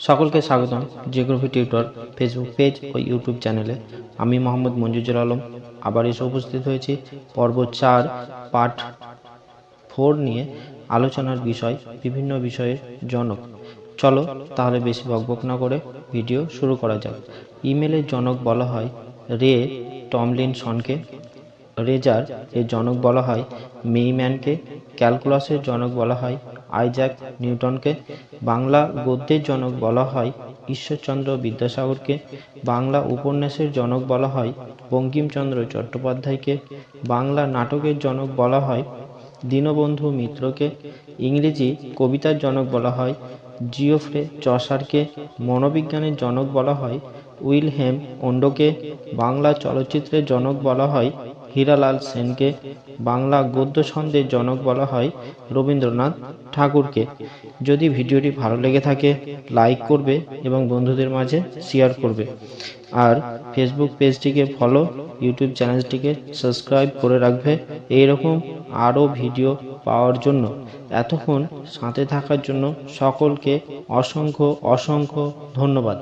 সকলকে স্বাগতম geography tutor Facebook page ও YouTube চ্যানেলে। আমি মোহাম্মদ মঞ্জুজুল আলম আবার এসে উপস্থিত হয়েছি পর্ব 4 পার্ট 4 নিয়ে আলোচনার বিষয় বিভিন্ন বিষয়ের জনক। চলো তাহলে বেশি বকবক না করে ভিডিও শুরু করা যাক। ইমেলের জনক বলা হয় রে টমলিনসনকে, রেজার এর জনক বলা হয় মেইম্যানকে, ক্যালকুলাসের জনক বলা হয় আইজ্যাক নিউটনকে, বাংলা গদ্যের জনক বলা হয় ঈশ্বরচন্দ্র বিদ্যাসাগরকে, বাংলা উপন্যাসের জনক বলা হয় বঙ্কিমচন্দ্র চট্টোপাধ্যায়কে, বাংলা নাটকের জনক বলা হয় দীনবন্ধু মিত্রকে, ইংরেজি কবিতার জনক বলা হয় জিওফ্রে চসারকে, মনোবিজ্ঞানের জনক বলা হয় উইলহেম ওন্ডোকে, বাংলা চলচ্চিত্রের জনক বলা হয় হীরালাল সেনকে, বাংলা গদ্য ছন্দের জনক বলা হয় রবীন্দ্রনাথ ঠাকুরকে। যদি ভিডিওটি ভালো লেগে থাকে লাইক করবে এবং বন্ধুদের মাঝে শেয়ার করবে, আর ফেসবুক পেজটিকে ফলো, ইউটিউব চ্যানেলটিকে সাবস্ক্রাইব করে রাখবে এইরকম আরও ভিডিও পাওয়ার জন্য। এতক্ষণ সাথে থাকার জন্য সকলকে অসংখ্য অসংখ্য ধন্যবাদ।